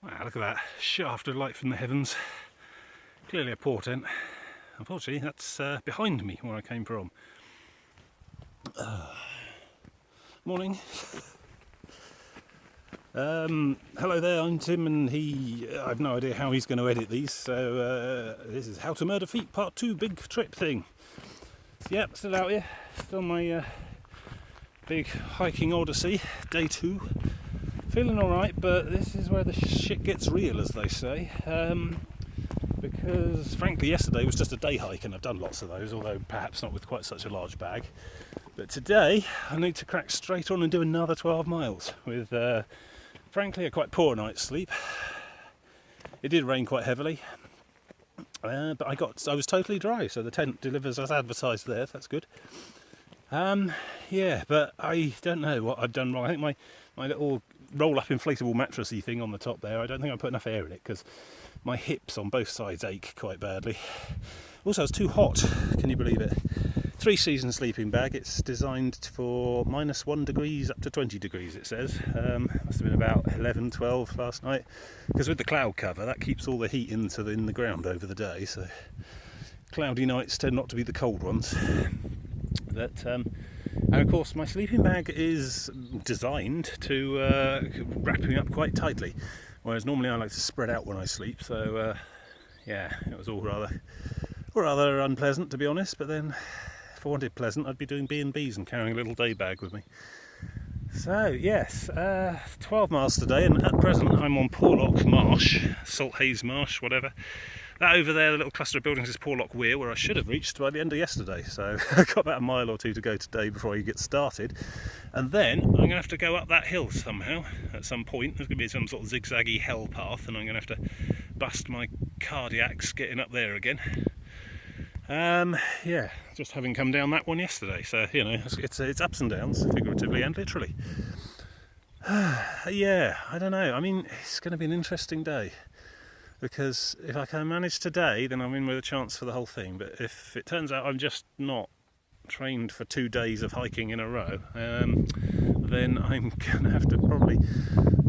Wow, look at that shaft of light from the heavens. Clearly a portent. Unfortunately, that's behind me where I came from. Morning. Hello there, I'm Tim, and I have no idea how he's going to edit these, so this is How to Murder Feet Part 2 big trip thing. Yep, still out here, still on my big hiking odyssey, day 2. Feeling alright, but this is where the shit gets real, as they say. Because frankly yesterday was just a day hike, and I've done lots of those, although perhaps not with quite such a large bag. But today I need to crack straight on and do another 12 miles with frankly a quite poor night's sleep. It did rain quite heavily, but I was totally dry, so the tent delivers as advertised there. That's good. Yeah, but I don't know what I've done wrong. I think my little roll-up inflatable mattressy thing on the top there, I don't think I put enough air in it, because my hips on both sides ache quite badly. Also, it's too hot, can you believe it? 3-season sleeping bag. It's designed for -1 degrees up to 20 degrees, it says. Must have been about 11, 12 last night, because with the cloud cover that keeps all the heat in the ground over the day, so cloudy nights tend not to be the cold ones. But and of course my sleeping bag is designed to wrap me up quite tightly, whereas normally I like to spread out when I sleep, so yeah, it was all rather unpleasant, to be honest. But then if I wanted pleasant, I'd be doing B&Bs and carrying a little day bag with me. So yes, 12 miles today, and at present I'm on Porlock Marsh, Salt Haze Marsh, whatever. That over there, the little cluster of buildings, is Porlock Weir, where I should have reached by the end of yesterday. So I've got about a mile or two to go today before I get started. And then I'm going to have to go up that hill somehow at some point. There's going to be some sort of zigzaggy hell path, and I'm going to have to bust my cardiacs getting up there again. Yeah, just having come down that one yesterday. So, you know, it's ups and downs, figuratively and literally. Yeah, I don't know. I mean, it's going to be an interesting day, because if I can manage today, then I'm in with a chance for the whole thing. But if it turns out I'm just not trained for 2 days of hiking in a row, then I'm gonna have to probably,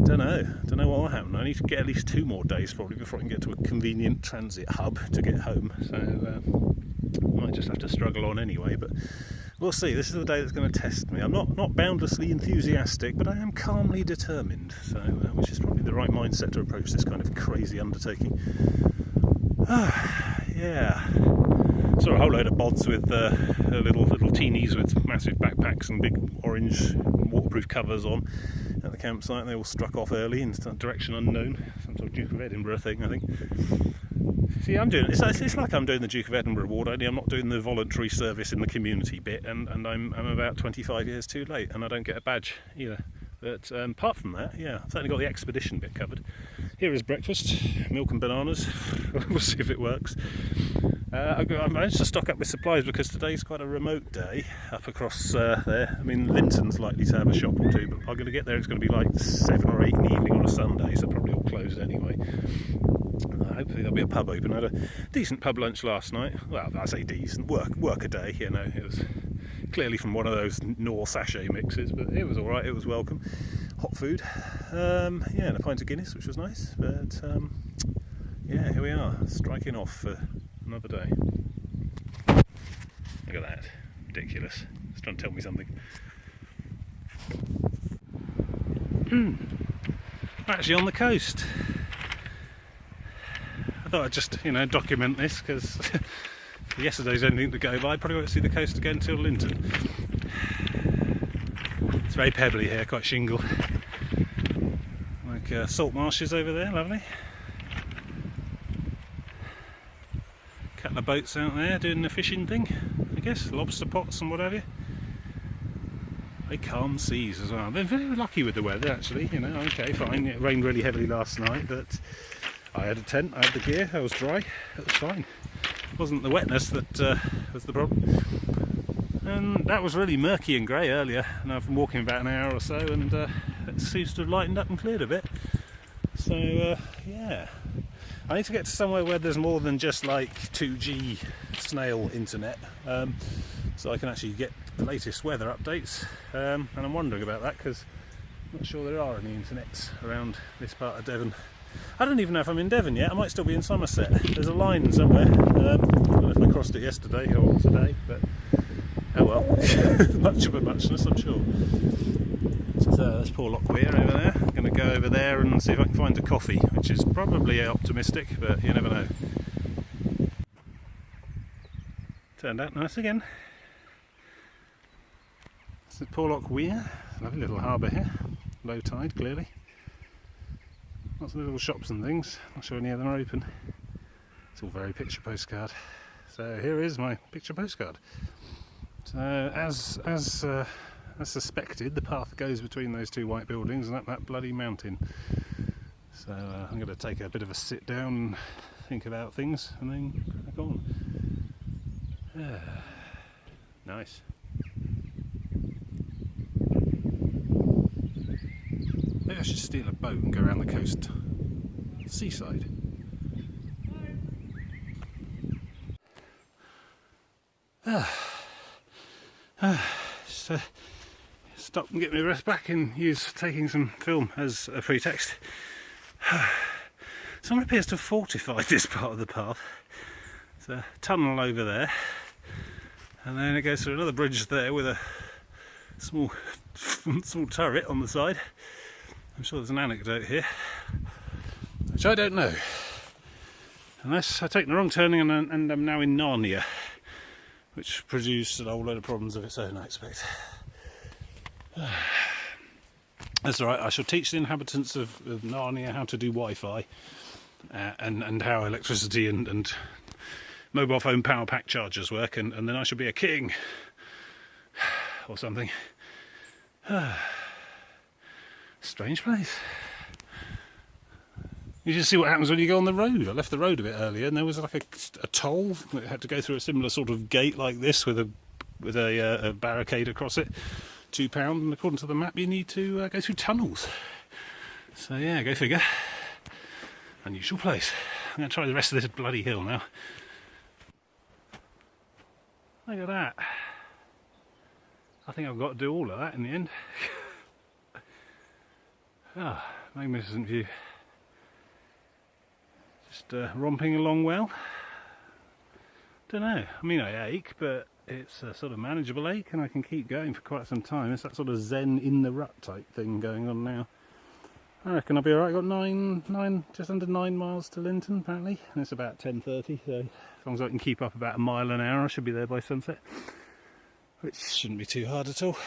don't know what will happen. I need to get at least 2 more days probably before I can get to a convenient transit hub to get home. So I might just have to struggle on anyway, but we'll see. This is the day that's going to test me. I'm not boundlessly enthusiastic, but I am calmly determined, so which is probably the right mindset to approach this kind of crazy undertaking. Yeah. Saw a whole load of bods with little teenies with massive backpacks and big orange waterproof covers on at the campsite. They all struck off early in some direction unknown, some sort of Duke of Edinburgh thing, I think. See, it's like I'm doing the Duke of Edinburgh Award, only I'm not doing the voluntary service in the community bit, and I'm about 25 years too late, and I don't get a badge either. But apart from that, yeah, I've certainly got the expedition bit covered. Here is breakfast, milk and bananas. We'll see if it works. I managed to stock up with supplies because today's quite a remote day up across there. I mean, Linton's likely to have a shop or two, but I'm going to get there, it's going to be like 7 or 8 in the evening on a Sunday, so probably all closed anyway. Hopefully there'll be a pub open. I had a decent pub lunch last night. Well, I say decent, work a day, you know. It was clearly from one of those Knorr sachet mixes, but it was alright, it was welcome. Hot food, yeah, and a pint of Guinness, which was nice. But yeah, here we are, striking off for another day. Look at that, ridiculous. It's trying to tell me something. Actually on the coast. I thought I'd just, document this, because yesterday's anything to go by. Probably won't see the coast again until Lynton. It's very pebbly here, quite shingle. Like salt marshes over there, lovely. Couple of boats out there doing the fishing thing, I guess, lobster pots and what have you. Very calm seas as well. They're very lucky with the weather, actually, okay, fine. It rained really heavily last night, but I had a tent, I had the gear, I was dry, it was fine. It wasn't the wetness that was the problem. And that was really murky and grey earlier, and I've been walking about an hour or so, and it seems to have lightened up and cleared a bit. So, yeah. I need to get to somewhere where there's more than just like 2G snail internet, so I can actually get the latest weather updates, and I'm wondering about that because I'm not sure there are any internets around this part of Devon. I don't even know if I'm in Devon yet. I might still be in Somerset. There's a line somewhere. I don't know if I crossed it yesterday or today, but oh well. Much of a muchness, I'm sure. So that's Porlock Weir over there. I'm going to go over there and see if I can find a coffee, which is probably optimistic, but you never know. Turned out nice again. This is Porlock Weir. Lovely little harbour here. Low tide, clearly. Lots of little shops and things. Not sure any of them are open. It's all very picture postcard. So here is my picture postcard. So as suspected, the path goes between those two white buildings and up that bloody mountain. So I'm going to take a bit of a sit down and think about things and then crack on. Nice. Maybe I should steal a boat and go around the coast, seaside. So stop and get my breath back and use taking some film as a pretext. Someone appears to have fortified this part of the path. There's a tunnel over there, and then it goes through another bridge there with a small turret on the side. I'm sure there's an anecdote here, which I don't know. Unless I take the wrong turning and I'm now in Narnia, which produced a whole load of problems of its own, I expect. That's alright, I shall teach the inhabitants of Narnia how to do Wi-Fi and how electricity and mobile phone power pack chargers work, and then I shall be a king or something. Strange place. You just see what happens when you go on the road. I left the road a bit earlier, and there was like a toll that had to go through a similar sort of gate like this with a barricade across it. £2, and according to the map, you need to go through tunnels. So yeah, go figure. Unusual place. I'm going to try the rest of this bloody hill now. Look at that. I think I've got to do all of that in the end. Ah, magnificent view. Just romping along well. Don't know. I mean, I ache, but it's a sort of manageable ache, and I can keep going for quite some time. It's that sort of zen in the rut type thing going on now. I reckon I'll be alright. I've got just under 9 miles to Linton apparently, and it's about 10:30. So as long as I can keep up about a mile an hour, I should be there by sunset, which shouldn't be too hard at all.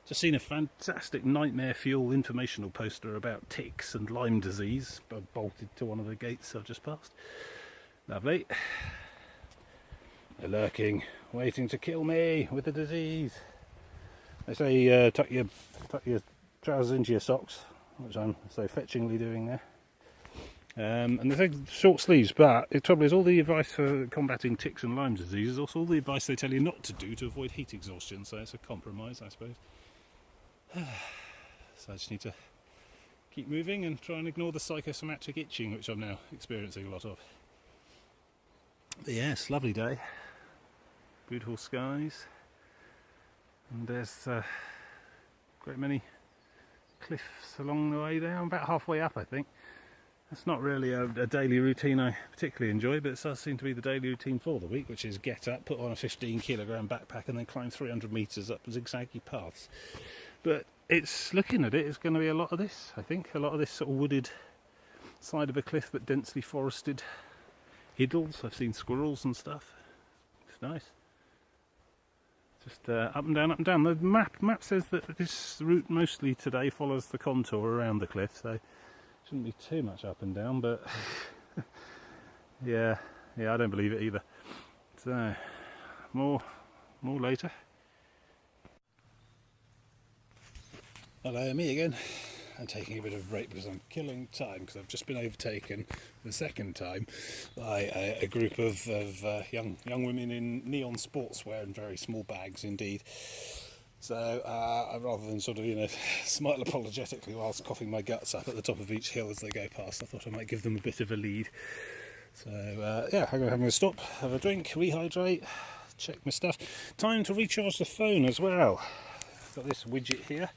Just seen a fantastic Nightmare Fuel informational poster about ticks and Lyme disease bolted to one of the gates I've just passed. Lovely. They're lurking, waiting to kill me with the disease. They say tuck your trousers into your socks, which I'm so fetchingly doing there. And they say short sleeves, but the trouble is all the advice for combating ticks and Lyme disease is also all the advice they tell you not to do to avoid heat exhaustion, so it's a compromise, I suppose. So I just need to keep moving and try and ignore the psychosomatic itching, which I'm now experiencing a lot of. But yes, lovely day. Beautiful skies. And there's a great many cliffs along the way there. I'm about halfway up, I think. That's not really a daily routine I particularly enjoy, but it does seem to be the daily routine for the week, which is get up, put on a 15-kilogram backpack and then climb 300 metres up zigzaggy paths. But it's looking at it, it's going to be a lot of this, I think. A lot of this sort of wooded side of a cliff, but densely forested hiddles. I've seen squirrels and stuff. It's nice. Just up and down, up and down. The map says that this route mostly today follows the contour around the cliff, so shouldn't be too much up and down, but yeah, I don't believe it either. So more later. Hello, me again. I'm taking a bit of a break because I'm killing time, because I've just been overtaken the second time by a group of young women in neon sportswear and very small bags indeed. So rather than sort of, smile apologetically whilst coughing my guts up at the top of each hill as they go past, I thought I might give them a bit of a lead. So yeah, I'm going to stop, have a drink, rehydrate, check my stuff. Time to recharge the phone as well. I've got this widget here.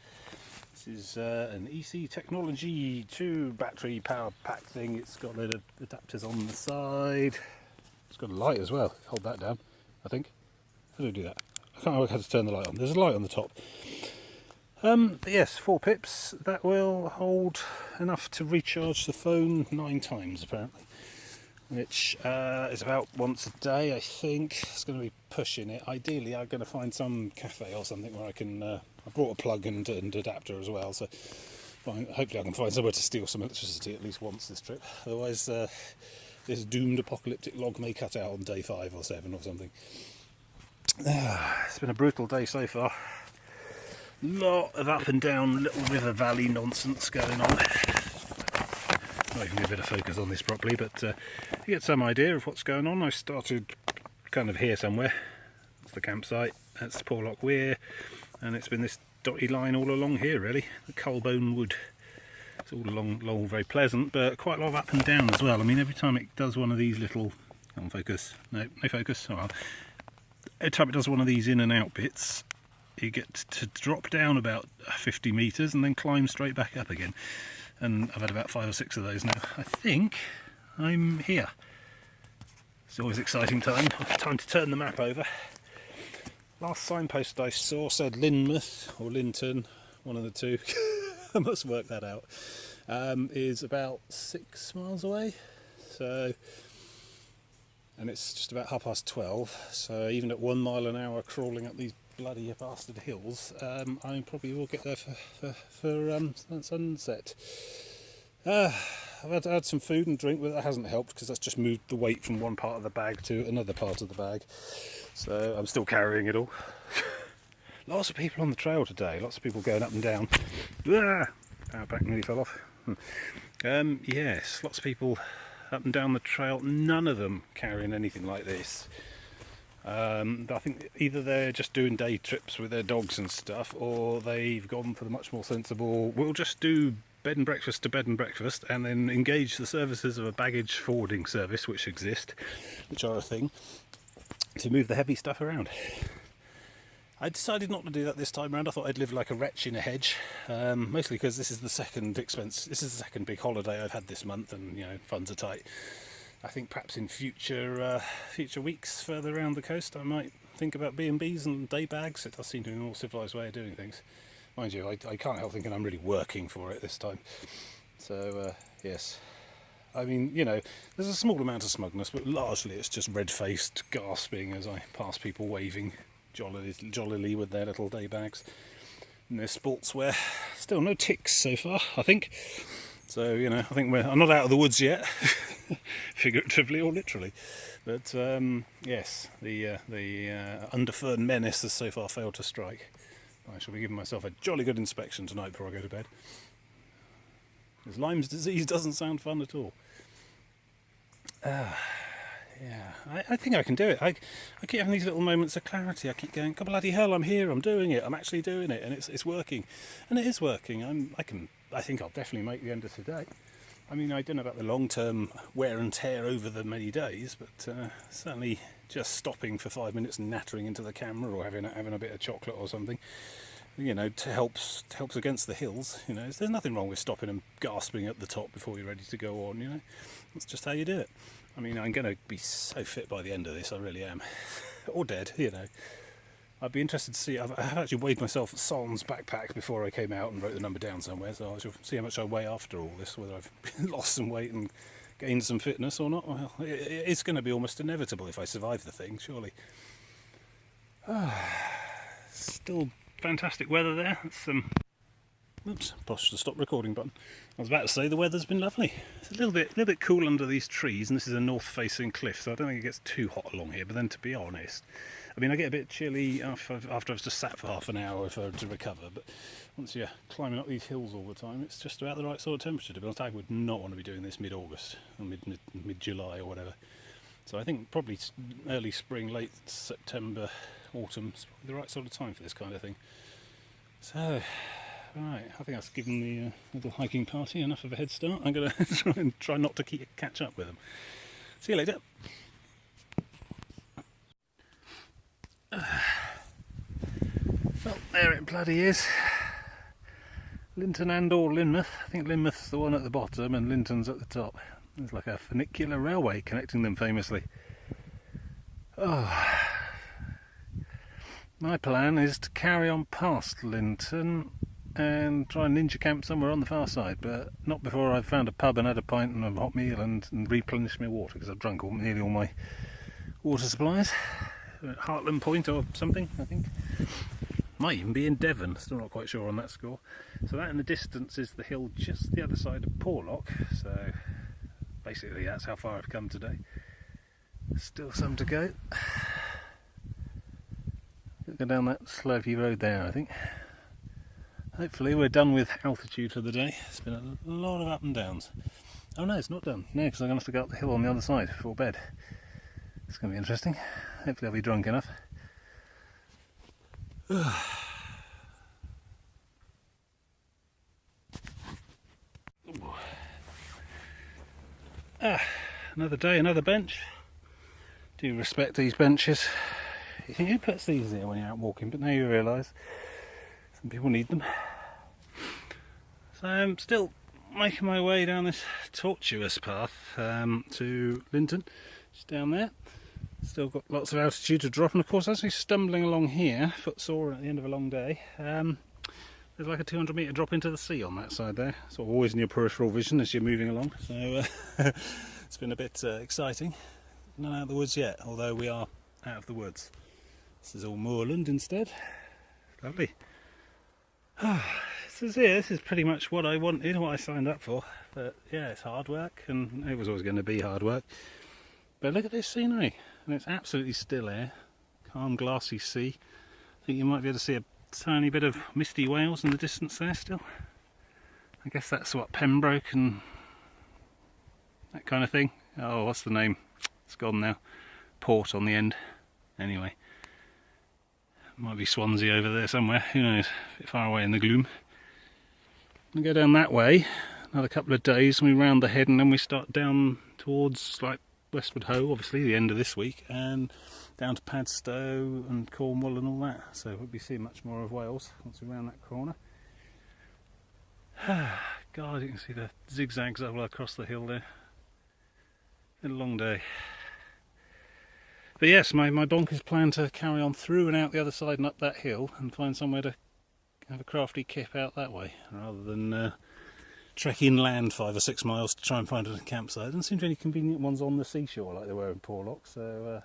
This is an EC Technology 2 battery power pack thing. It's got a load of adapters on the side. It's got a light as well. Hold that down, I think. How do I do that? I can't remember how to turn the light on. There's a light on the top. But yes, 4 pips. That will hold enough to recharge the phone 9 times apparently, which is about once a day, I think. It's going to be pushing it. Ideally, I'm going to find some cafe or something where I can. I brought a plug and adapter as well, so hopefully I can find somewhere to steal some electricity at least once this trip. Otherwise, this doomed apocalyptic log may cut out on day 5 or 7 or something. It's been a brutal day so far. Lot of up and down little river valley nonsense going on. Not even a bit of focus on this properly, but you get some idea of what's going on. I started kind of here somewhere. That's the campsite. That's the Porlock Weir, and it's been this dotty line all along here really. The Culbone Wood. It's all along very pleasant, but quite a lot of up and down as well. I mean, every time it does one of these little, come on, focus. No focus. Oh, well. Every time it does one of these in and out bits, you get to drop down about 50 metres and then climb straight back up again. And I've had about 5 or 6 of those now. I think I'm here. It's always an exciting time. Time to turn the map over. Last signpost I saw said Lynmouth or Linton, one of the two. I must work that out. Is about 6 miles away. So, and it's just about 12:30. So even at 1 mile an hour crawling up these bloody bastard hills, I probably will get there for sunset. I've had some food and drink, but that hasn't helped because that's just moved the weight from one part of the bag to another part of the bag. So I'm still carrying it all. Lots of people on the trail today, lots of people going up and down. Power pack nearly fell off. Yes, lots of people up and down the trail, none of them carrying anything like this. I think either they're just doing day trips with their dogs and stuff, or they've gone for the much more sensible, we'll just do bed and breakfast to bed and breakfast and then engage the services of a baggage forwarding service which exist, which are a thing, to move the heavy stuff around. I decided not to do that this time around. I thought I'd live like a wretch in a hedge, mostly because this is the second big holiday I've had this month, and you know, funds are tight. I think perhaps in future weeks further around the coast I might think about B&Bs and day bags. It does seem to be a more civilised way of doing things. Mind you, I can't help thinking I'm really working for it this time. So yes, I mean, you know, there's a small amount of smugness, but largely it's just red-faced gasping as I pass people waving jollily with their little day bags and their sportswear. Still no ticks so far, I think. So, you know, I think I'm not out of the woods yet, figuratively or literally. But yes, the underfern menace has so far failed to strike. I shall be giving myself a jolly good inspection tonight before I go to bed. Because Lyme's disease doesn't sound fun at all. Yeah, I think I can do it. I keep having these little moments of clarity. I keep going, God bloody hell, I'm here, I'm doing it, I'm actually doing it, and it's working. And it is working. I think I'll definitely make the end of today. I mean, I don't know about the long-term wear and tear over the many days, but certainly just stopping for 5 minutes and nattering into the camera or having a bit of chocolate or something, you know, helps against the hills. You know, there's nothing wrong with stopping and gasping at the top before you're ready to go on. You know, that's just how you do it. I mean, I'm going to be so fit by the end of this, I really am, or dead. You know, I'd be interested to see. I've actually weighed myself sans backpack before I came out and wrote the number down somewhere, so I shall see how much I weigh after all this, whether I've lost some weight and gained some fitness or not. Well, it's going to be almost inevitable if I survive the thing, surely. Still fantastic weather there. That's oops, pushed the stop recording button. I was about to say the weather's been lovely. It's a little bit cool under these trees, and this is a north-facing cliff, so I don't think it gets too hot along here. But then, to be honest, I mean, I get a bit chilly after I've just sat for half an hour to recover. But once you're climbing up these hills all the time, it's just about the right sort of temperature. To be honest, I would not want to be doing this mid-August or mid-July or whatever. So I think probably early spring, late September, autumn is the right sort of time for this kind of thing. So. Right, I think that's given the little hiking party enough of a head start. I'm going to try not to catch up with them. See you later. Well, there it bloody is. Linton and or Lynmouth. I think Lynmouth's the one at the bottom and Linton's at the top. There's like a funicular railway connecting them famously. Oh. My plan is to carry on past Linton and try and ninja camp somewhere on the far side, but not before I've found a pub and had a pint and a hot meal and replenished my water, because I've drunk nearly all my water supplies. At Heartland Point or something, I think. Might even be in Devon, still not quite sure on that score. So that in the distance is the hill just the other side of Porlock, so basically that's how far I've come today. Still some to go. Go down that slopey road there, I think. Hopefully we're done with altitude for the day. It's been a lot of up and downs. Oh no, it's not done. No, because I'm going to have to go up the hill on the other side before bed. It's going to be interesting. Hopefully I'll be drunk enough. Another day, another bench. Do respect these benches. You think who puts these there when you're out walking, but now you realise some people need them. So I'm still making my way down this tortuous path to Linton, just down there. Still got lots of altitude to drop, and of course as we're stumbling along here, footsore at the end of a long day, there's like a 200 metre drop into the sea on that side there. Sort of always in your peripheral vision as you're moving along, so it's been a bit exciting. Not out of the woods yet, although we are out of the woods. This is all moorland instead. Lovely. This is pretty much what I wanted, what I signed up for. But yeah, it's hard work, and it was always going to be hard work. But look at this scenery, and it's absolutely still air, calm, glassy sea. I think you might be able to see a tiny bit of misty Wales in the distance there still. I guess that's what, Pembroke and that kind of thing. Oh, what's the name? It's gone now. Port on the end. Anyway. Might be Swansea over there somewhere, who knows, a bit far away in the gloom. We go down that way, another couple of days, and we round the head, and then we start down towards like Westward Ho, obviously, the end of this week, and down to Padstow and Cornwall and all that. So we'll be seeing much more of Wales once we round that corner. God, you can see the zigzags all across the hill there. Been a long day. But yes, my bonkers plan to carry on through and out the other side and up that hill and find somewhere to have a crafty kip out that way, rather than trek inland 5 or 6 miles to try and find a campsite. There doesn't seem to be any convenient ones on the seashore like there were in Porlock, so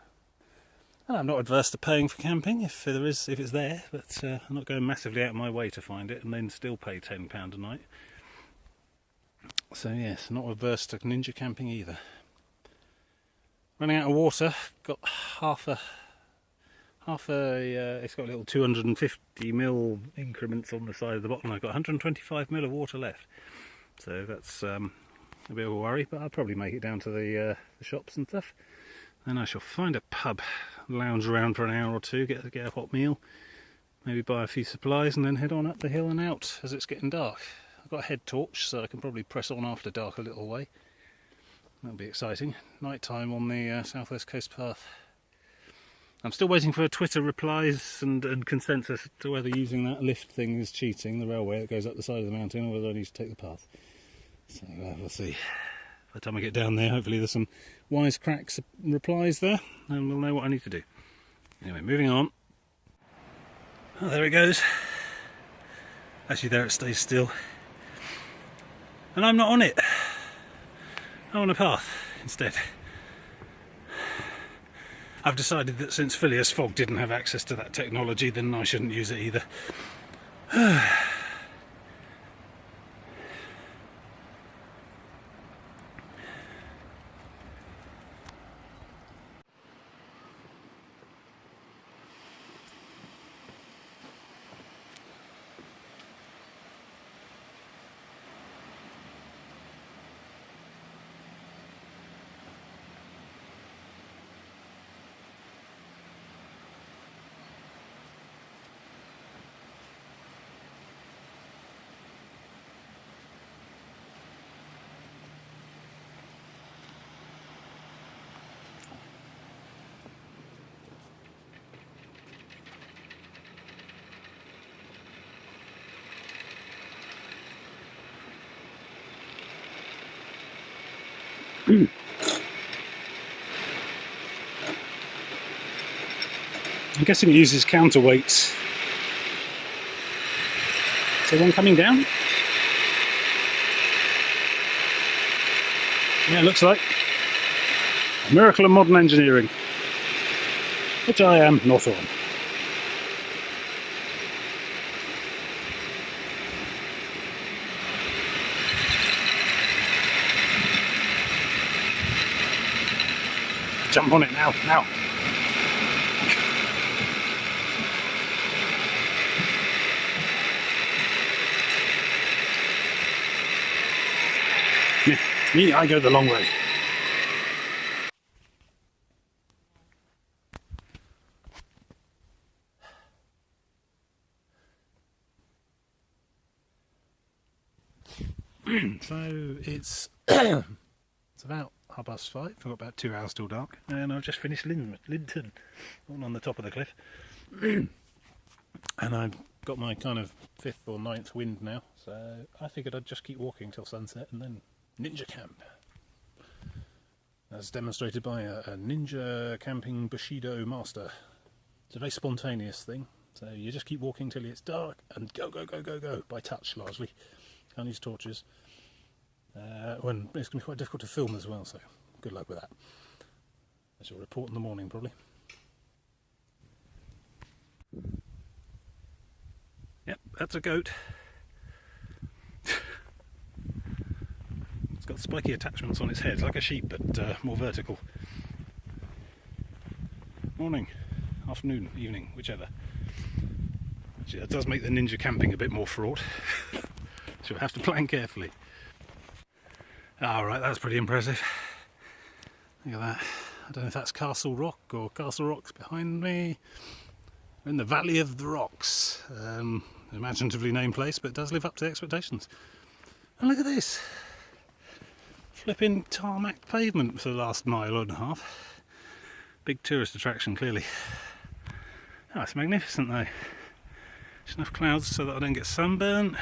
and I'm not adverse to paying for camping if it's there, but I'm not going massively out of my way to find it and then still pay £10 a night. So yes, not adverse to ninja camping either. Running out of water, got half a it's got little 250ml increments on the side of the bottom. I've got 125ml of water left, so that's a bit of a worry, but I'll probably make it down to the shops and stuff. Then I shall find a pub, lounge around for an hour or two, get a hot meal, maybe buy a few supplies, and then head on up the hill and out as it's getting dark. I've got a head torch, so I can probably press on after dark a little way. That'll be exciting. Night time on the southwest coast path. I'm still waiting for Twitter replies and consensus to whether using that lift thing is cheating, the railway that goes up the side of the mountain, or whether I need to take the path. So we'll see. By the time I get down there, hopefully there's some wisecracks replies there, and we'll know what I need to do. Anyway, moving on. Oh, there it goes. Actually, there it stays still. And I'm not on it. I'm on a path instead. I've decided that since Phileas Fogg didn't have access to that technology, then I shouldn't use it either. I'm guessing it uses counterweights. Is there one coming down? Yeah, it looks like a miracle of modern engineering, which I am not on. Jump on it now, now. Me, I go the long way. So it's it's about 5:30. I've got about 2 hours till dark, and I've just finished Linton, on the top of the cliff, and I've got my kind of 5th or 9th wind now. So I figured I'd just keep walking till sunset and then ninja camp, as demonstrated by a ninja camping Bushido master. It's a very spontaneous thing. So you just keep walking till it's dark and go, go, go, go, go, by touch largely. Can't use torches. When it's going to be quite difficult to film as well, so good luck with that. I shall report in the morning probably. Yep, that's a goat. It's got spiky attachments on its head, like a sheep, but more vertical. Morning, afternoon, evening, whichever. Actually, that does make the ninja camping a bit more fraught. So we'll have to plan carefully. Alright, that's pretty impressive. Look at that. I don't know if that's Castle Rock or Castle Rock's behind me. We're in the Valley of the Rocks. Imaginatively named place, but it does live up to expectations. And look at this. Flipping tarmac pavement for the last mile and a half. Big tourist attraction, clearly. Oh, it's magnificent though. Just enough clouds so that I don't get sunburnt.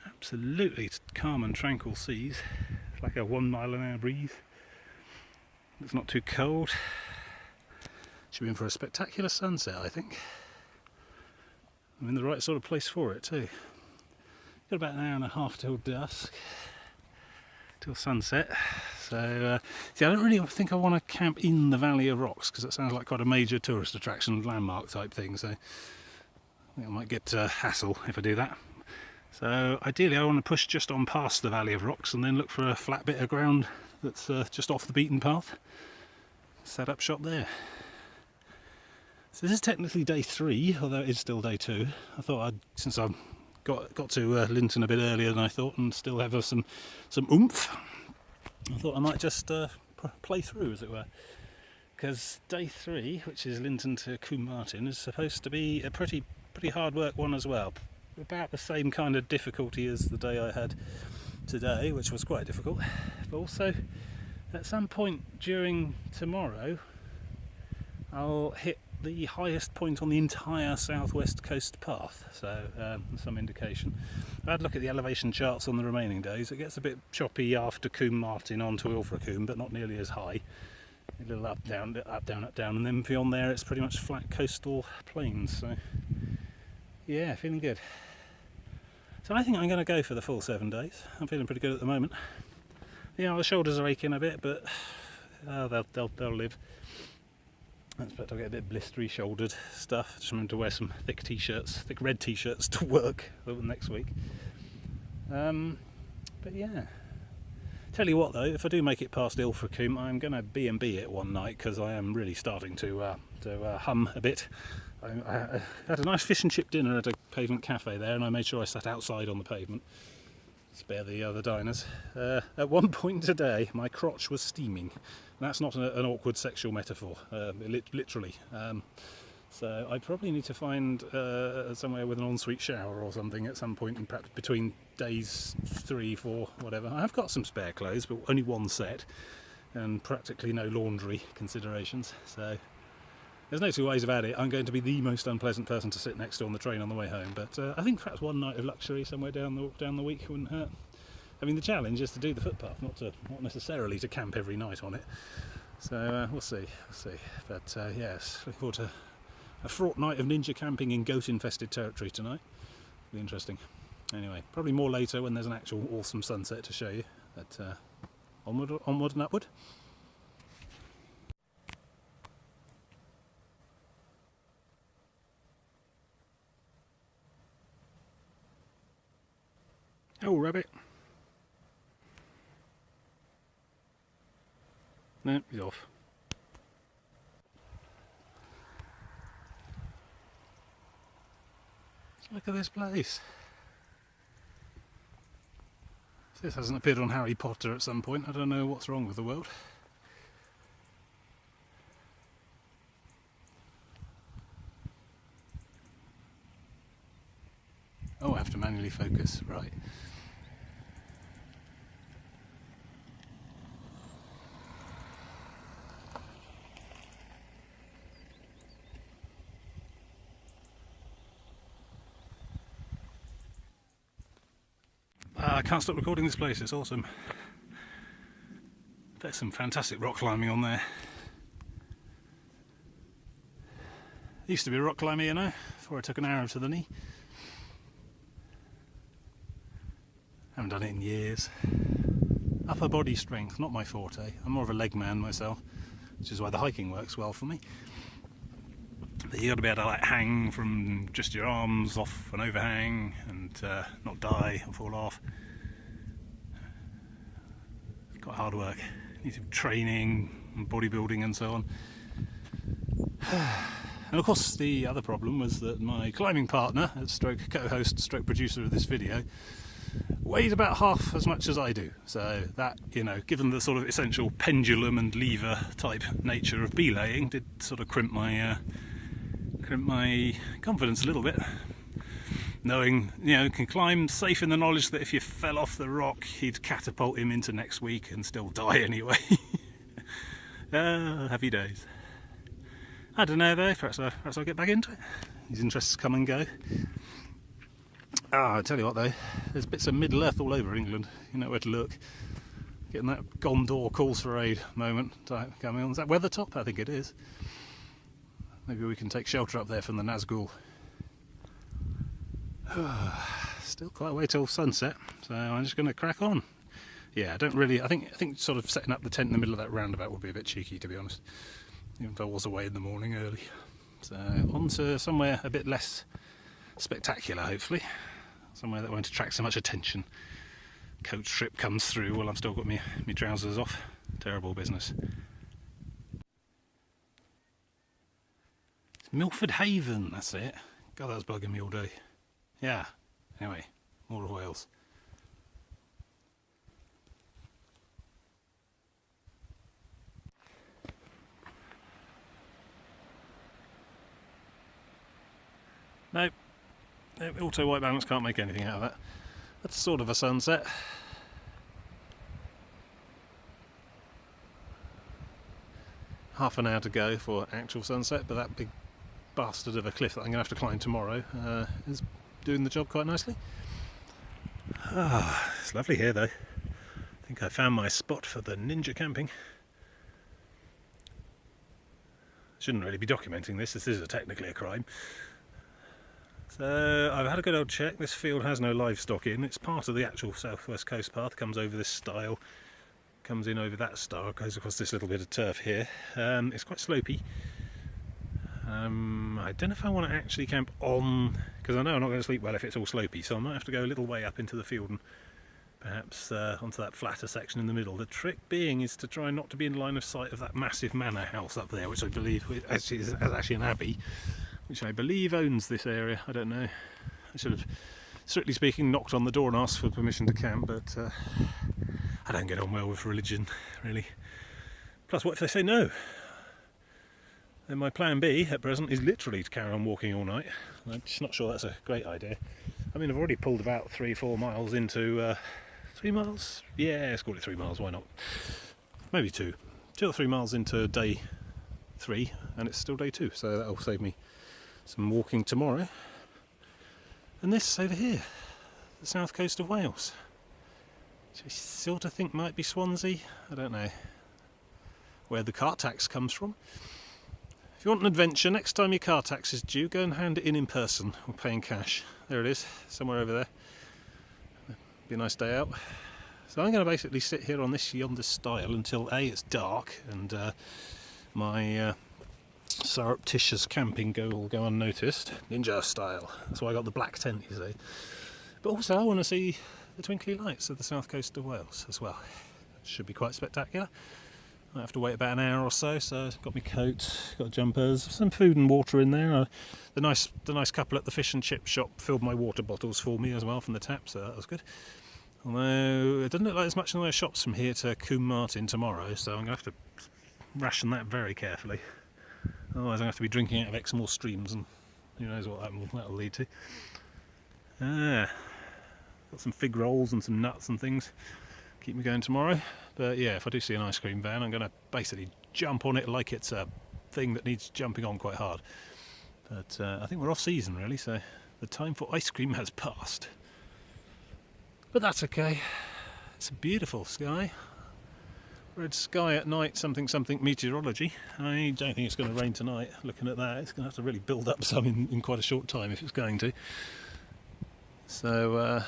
Absolutely calm and tranquil seas. It's like a 1 mile an hour breeze. It's not too cold. Should be in for a spectacular sunset, I think. I'm in the right sort of place for it too. Got about an hour and a half till dusk, till sunset. So, see, I don't really think I want to camp in the Valley of Rocks because it sounds like quite a major tourist attraction, landmark type thing. So, I think I might get hassle if I do that. So ideally I want to push just on past the Valley of Rocks and then look for a flat bit of ground that's just off the beaten path. Set up shop there. So this is technically day 3, although it is still day 2. I thought I'd, since I got to Linton a bit earlier than I thought and still have some oomph, I thought I might just play through, as it were. Because day 3, which is Linton to Combe Martin, is supposed to be a pretty hard work one as well. About the same kind of difficulty as the day I had today, which was quite difficult, but also at some point during tomorrow I'll hit the highest point on the entire southwest coast path, so some indication. I had a look at the elevation charts on the remaining days. It gets a bit choppy after Combe Martin onto Ilfracombe, but not nearly as high. A little up, down, up, down, up, down, and then beyond there it's pretty much flat coastal plains, so yeah, feeling good. So I think I'm going to go for the full 7 days. I'm feeling pretty good at the moment. Yeah, the shoulders are aching a bit, but they'll live. I expect I'll get a bit blistery shouldered stuff. Just remember to wear some thick t-shirts, thick red t-shirts to work next week. But yeah. Tell you what though, if I do make it past Ilfracombe, I'm going to B&B it one night because I am really starting to hum a bit. I had a nice fish and chip dinner at a pavement cafe there, and I made sure I sat outside on the pavement. Spare the other diners. At one point today, my crotch was steaming. That's not an awkward sexual metaphor, literally. So I probably need to find somewhere with an ensuite shower or something at some point, perhaps between days 3, 4, whatever. I have got some spare clothes, but only one set, and practically no laundry considerations. So there's no two ways about it. I'm going to be the most unpleasant person to sit next to on the train on the way home, but I think perhaps one night of luxury somewhere down the week wouldn't hurt. I mean, the challenge is to do the footpath, not necessarily to camp every night on it. So we'll see. But yes, looking forward to a fraught night of ninja camping in goat-infested territory tonight. Be interesting. Anyway, probably more later when there's an actual awesome sunset to show you. But onward and upward. Oh, rabbit. No, he's off. Look at this place. If this hasn't appeared on Harry Potter at some point, I don't know what's wrong with the world. Oh, I have to manually focus, right. I can't stop recording this place, it's awesome. There's some fantastic rock climbing on there. Used to be a rock climber, you know, before I took an arrow to the knee. Haven't done it in years. Upper body strength, not my forte. I'm more of a leg man myself, which is why the hiking works well for me. But you got to be able to like hang from just your arms off an overhang and not die and fall off. It's quite hard work. Needs training and bodybuilding and so on. And of course the other problem was that my climbing partner, stroke co-host, stroke producer of this video, weighed about half as much as I do. So that, you know, given the sort of essential pendulum and lever type nature of belaying, did sort of crimp my confidence a little bit. Knowing, you know, can climb safe in the knowledge that if you fell off the rock, he'd catapult him into next week and still die anyway. Happy days. I don't know though, perhaps I'll get back into it. These interests come and go. I tell you what though, there's bits of Middle-earth all over England. You know where to look. Getting that Gondor calls for aid moment coming on. Is that Weathertop? I think it is. Maybe we can take shelter up there from the Nazgul. Still quite a way till sunset, so I'm just going to crack on. Yeah, I think sort of setting up the tent in the middle of that roundabout would be a bit cheeky, to be honest. Even if I was away in the morning early. So on to somewhere a bit less spectacular, hopefully. Somewhere that won't attract so much attention. Coach trip comes through while I've still got my trousers off. Terrible business. It's Milford Haven, that's it. God, that was bugging me all day. Yeah, anyway, more of Wales. Nope, auto white balance can't make anything out of that. That's sort of a sunset. Half an hour to go for actual sunset, but that big bastard of a cliff that I'm going to have to climb tomorrow is doing the job quite nicely. It's lovely here though. I think I found my spot for the ninja camping. Shouldn't really be documenting this is technically a crime. So I've had a good old check. This field has no livestock in. It's part of the actual southwest coast path. Comes over this stile, comes in over that stile, goes across this little bit of turf here. It's quite slopey. I don't know if I want to actually camp on, because I know I'm not going to sleep well if it's all slopey, so I might have to go a little way up into the field and perhaps onto that flatter section in the middle. The trick being is to try not to be in line of sight of that massive manor house up there, which I believe is actually an abbey, which I believe owns this area. I don't know. I should have, strictly speaking, knocked on the door and asked for permission to camp, but I don't get on well with religion, really. Plus, what if they say no? Then my plan B at present is literally to carry on walking all night. I'm just not sure that's a great idea. I mean, I've already pulled about 3-4 miles into 3 miles? Yeah, let's call it 3 miles, why not? Maybe 2 or 3 miles into day 3, and it's still day 2, so that'll save me some walking tomorrow. And this over here, the south coast of Wales. which I sort of think might be Swansea. I don't know where the car tax comes from. If you want an adventure, next time your car tax is due, go and hand it in person or pay in cash. There it is, somewhere over there. Be a nice day out. So I'm going to basically sit here on this yonder stile until A, it's dark and my surreptitious camping will go unnoticed. Ninja style. That's why I got the black tent, you see. But also I want to see the twinkly lights of the south coast of Wales as well. Should be quite spectacular. I have to wait about an hour or so, so I've got my coat, got jumpers, some food and water in there. The nice couple at the fish and chip shop filled my water bottles for me as well from the tap, so that was good. Although it doesn't look like there's much in the way of shops from here to Combe Martin tomorrow, so I'm going to have to ration that very carefully. Otherwise I'm going to have to be drinking out of Exmoor streams, and who knows what that'll lead to. Got some fig rolls and some nuts and things. Keep me going tomorrow. But yeah, if I do see an ice cream van, I'm going to basically jump on it like it's a thing that needs jumping on quite hard. But I think we're off season really, so the time for ice cream has passed. But that's okay. It's a beautiful sky. Red sky at night, something meteorology. I don't think it's going to rain tonight. Looking at that, it's going to have to really build up some in quite a short time if it's going to. So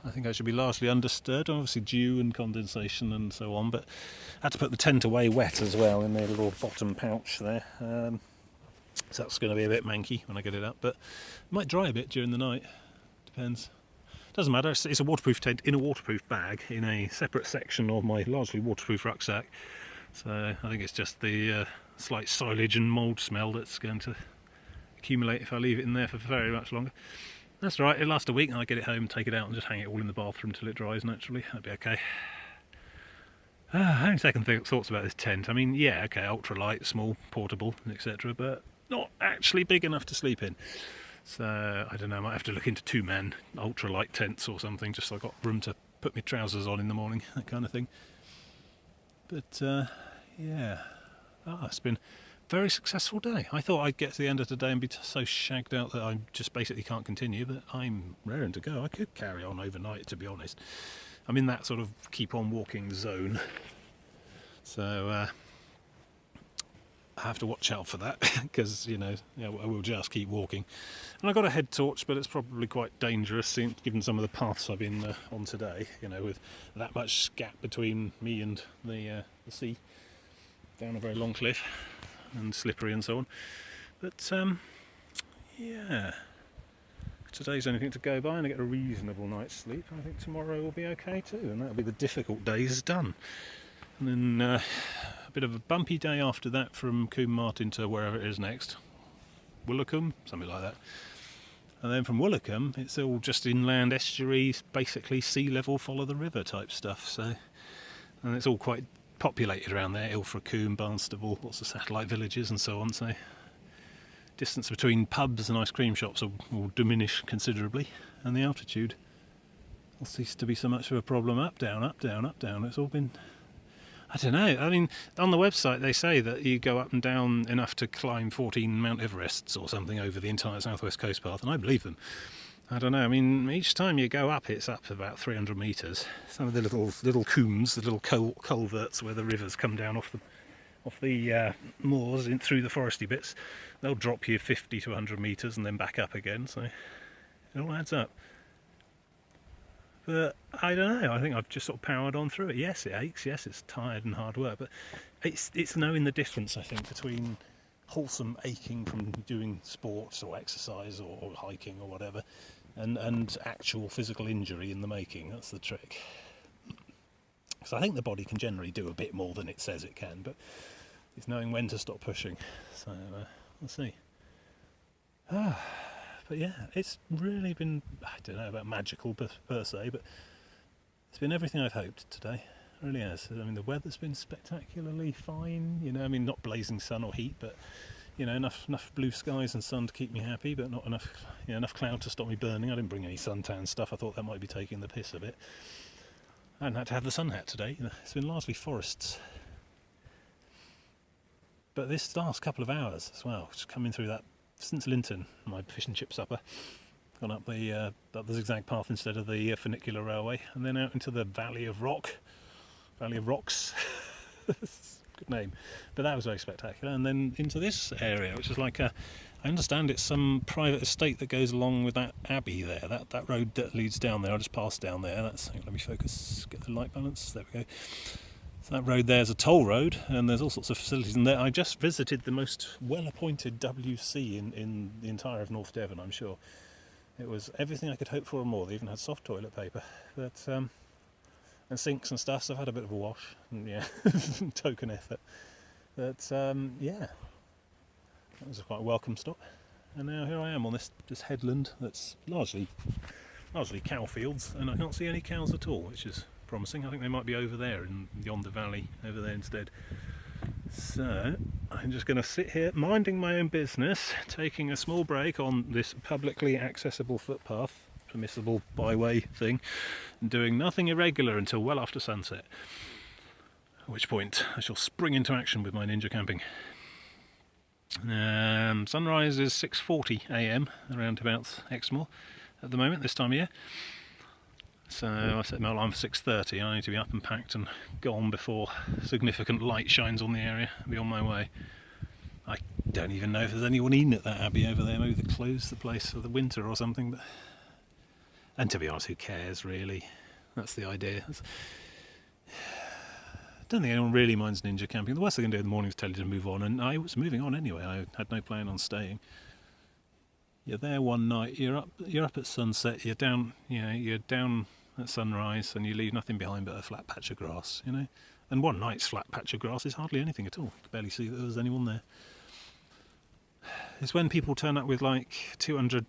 I think I should be largely undisturbed. Obviously dew and condensation and so on, but I had to put the tent away wet as well in the little bottom pouch there. So that's going to be a bit manky when I get it up, but it might dry a bit during the night. Depends. Doesn't matter. It's a waterproof tent in a waterproof bag in a separate section of my largely waterproof rucksack. So I think it's just the slight silage and mould smell that's going to accumulate if I leave it in there for very much longer. That's right, it'll last a week and I get it home, take it out and just hang it all in the bathroom till it dries naturally. That'd be okay. Having second thoughts about this tent. I mean, yeah, okay, ultralight, small, portable, etc., but not actually big enough to sleep in. So, I don't know, I might have to look into two-man ultralight tents or something, just so I've got room to put my trousers on in the morning, that kind of thing. But, yeah. It's been very successful day. I thought I'd get to the end of the day and be so shagged out that I just basically can't continue, but I'm raring to go. I could carry on overnight, to be honest. I'm in that sort of keep on walking zone, so I have to watch out for that because I will just keep walking. And I've got a head torch, but it's probably quite dangerous given some of the paths I've been on today. With that much gap between me and the sea down a very long cliff. And slippery and so on, but yeah, today's anything to go by and I get a reasonable night's sleep. I think tomorrow will be okay too, and that'll be the difficult days done. And then a bit of a bumpy day after that from Combe Martin to wherever it is next, Woolacombe, something like that. And then from Woolacombe it's all just inland estuaries, basically sea level, follow the river type stuff. So, and it's all quite populated around there, Ilfracombe, Barnstable, lots of satellite villages and so on, so distance between pubs and ice cream shops will diminish considerably, and the altitude will cease to be so much of a problem. Up, down, up, down, up, down. It's all been, I don't know, I mean, on the website they say that you go up and down enough to climb 14 Mount Everests or something over the entire southwest coast path, and I believe them. I don't know, I mean, each time you go up, it's up about 300 metres. Some of the little combes, the little culverts where the rivers come down off the moors in through the foresty bits, they'll drop you 50 to 100 metres and then back up again, so it all adds up. But I don't know, I think I've just sort of powered on through it. Yes, it aches, yes, it's tired and hard work, but it's knowing the difference, I think, between wholesome aching from doing sports or exercise or hiking or whatever, and actual physical injury in the making. That's the trick. So I think the body can generally do a bit more than it says it can, but it's knowing when to stop pushing. So we'll see. But yeah, it's really been, I don't know about magical per se, but it's been everything I've hoped today. It really has. I mean, the weather's been spectacularly fine. I mean, not blazing sun or heat, but enough blue skies and sun to keep me happy, but not enough cloud to stop me burning. I didn't bring any suntan stuff. I thought that might be taking the piss a bit. I hadn't had to have the sun hat today. It's been largely forests. But this last couple of hours as well, just coming through that, since Linton, my fish and chip supper, Gone up the zigzag path instead of the funicular railway, and then out into the Valley of Rocks. Good name, but that was very spectacular. And then into this area, which is like I understand it's some private estate that goes along with that abbey there. That road that leads down there. I just passed down there. Let me focus, get the light balance. There we go. So that road there is a toll road, and there's all sorts of facilities. And there, I just visited the most well-appointed WC in the entire of North Devon, I'm sure. It was everything I could hope for and more. They even had soft toilet paper, but and sinks and stuff. So I've had a bit of a wash, and yeah, token effort. But yeah, that was a quite welcome stop. And now here I am on this headland that's largely cow fields, and I can't see any cows at all, which is promising. I think they might be over there in yonder valley over there instead. So I'm just going to sit here minding my own business, taking a small break on this publicly accessible footpath, permissible byway thing, and doing nothing irregular until well after sunset, at which point I shall spring into action with my ninja camping. Sunrise is 6:40 AM around about Exmoor at the moment, this time of year. So I set my alarm for 6:30. I need to be up and packed and gone before significant light shines on the area and be on my way. I don't even know if there's anyone in at that abbey over there. Maybe they closed the place for the winter or something. But and to be honest, who cares really? That's the idea. I don't think anyone really minds ninja camping. The worst they can do in the morning is tell you to move on, and I was moving on anyway. I had no plan on staying. You're there one night. You're up at sunset. You're down at sunrise, and you leave nothing behind but a flat patch of grass. And one night's flat patch of grass is hardly anything at all. You can barely see that there's anyone there. It's when people turn up with like 200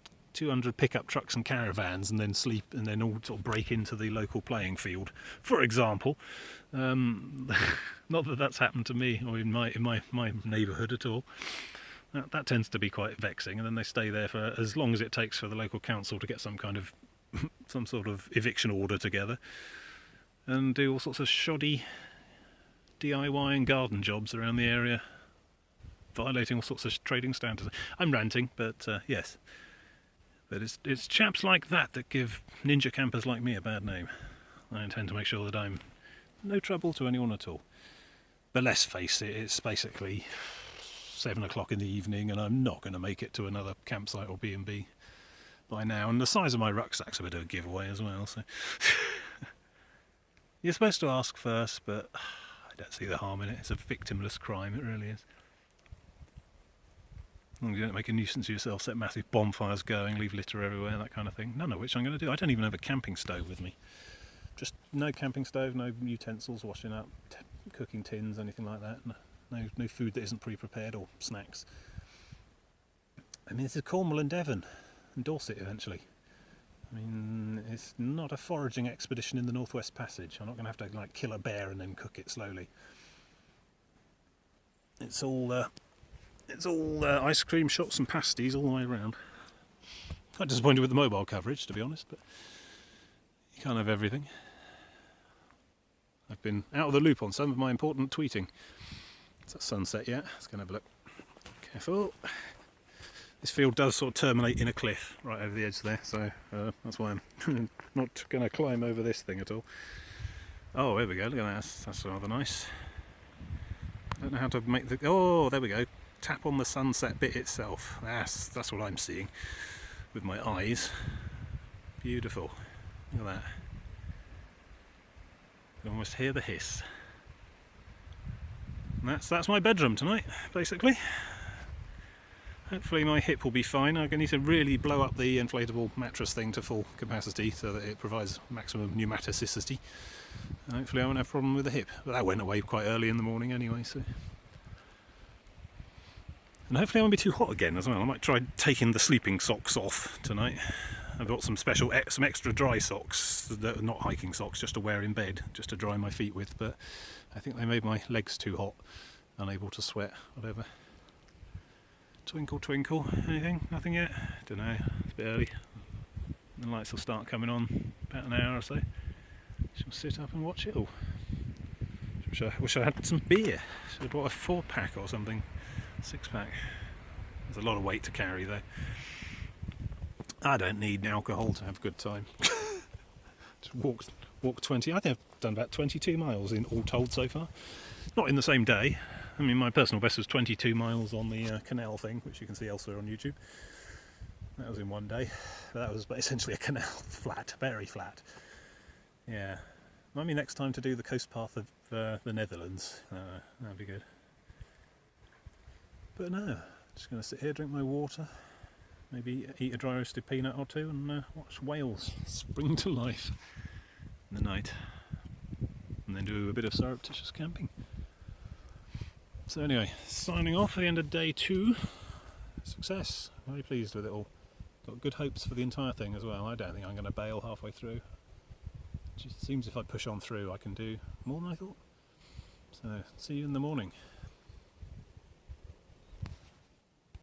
pickup trucks and caravans, and then sleep, and then all sort of break into the local playing field, for example. Not that that's happened to me or in my neighbourhood at all. That tends to be quite vexing, and then they stay there for as long as it takes for the local council to get some sort of eviction order together, and do all sorts of shoddy DIY and garden jobs around the area, violating all sorts of trading standards. I'm ranting, but yes. But it's chaps like that give ninja campers like me a bad name. I intend to make sure that I'm no trouble to anyone at all. But let's face it, it's basically 7 o'clock in the evening, and I'm not going to make it to another campsite or B&B by now. And the size of my rucksack's a bit of a giveaway as well. So you're supposed to ask first, but I don't see the harm in it. It's a victimless crime, it really is. You don't make a nuisance of yourself, set massive bonfires going, leave litter everywhere, that kind of thing. None of which I'm going to do. I don't even have a camping stove with me. Just no camping stove, no utensils, washing up, cooking tins, anything like that. No food that isn't pre-prepared or snacks. I mean, this is Cornwall and Devon and Dorset eventually. I mean, it's not a foraging expedition in the Northwest Passage. I'm not going to have to kill a bear and then cook it slowly. It's all ice cream shops and pasties all the way around. Quite disappointed with the mobile coverage, to be honest, but you can't have everything. I've been out of the loop on some of my important tweeting. It's at sunset yet. Let's go and have a look. Careful. This field does sort of terminate in a cliff right over the edge there, so that's why I'm not going to climb over this thing at all. Oh, there we go. Look at that. That's rather nice. I don't know how to make the... Oh, there we go. Tap on the sunset bit itself. That's what I'm seeing with my eyes. Beautiful. Look at that. You can almost hear the hiss. And that's my bedroom tonight, basically. Hopefully my hip will be fine. I need to really blow up the inflatable mattress thing to full capacity so that it provides maximum pneumaticity. And hopefully I won't have a problem with the hip. But that went away quite early in the morning anyway, so... And hopefully I won't be too hot again as well. I might try taking the sleeping socks off tonight. I've got some extra dry socks, that are not hiking socks, just to wear in bed, just to dry my feet with, but I think they made my legs too hot, unable to sweat, whatever. Twinkle, twinkle, anything? Nothing yet? Don't know, it's a bit early. The lights will start coming on about an hour or so. Shall sit up and watch it all. Wish I had some beer. Should have bought a 4-pack or something. 6-pack. There's a lot of weight to carry though. I don't need alcohol to have a good time. Just walk 20. I think I've done about 22 miles in all told so far. Not in the same day. I mean, my personal best was 22 miles on the canal thing, which you can see elsewhere on YouTube. That was in one day. But that was essentially a canal, flat, very flat. Yeah. Might be next time to do the coast path of the Netherlands. That'd be good. But no, just going to sit here, drink my water, maybe eat a dry roasted peanut or two, and watch whales spring to life in the night. And then do a bit of surreptitious camping. So anyway, signing off at the end of day 2. Success. Very pleased with it all. Got good hopes for the entire thing as well. I don't think I'm going to bail halfway through. It just seems if I push on through I can do more than I thought. So see you in the morning.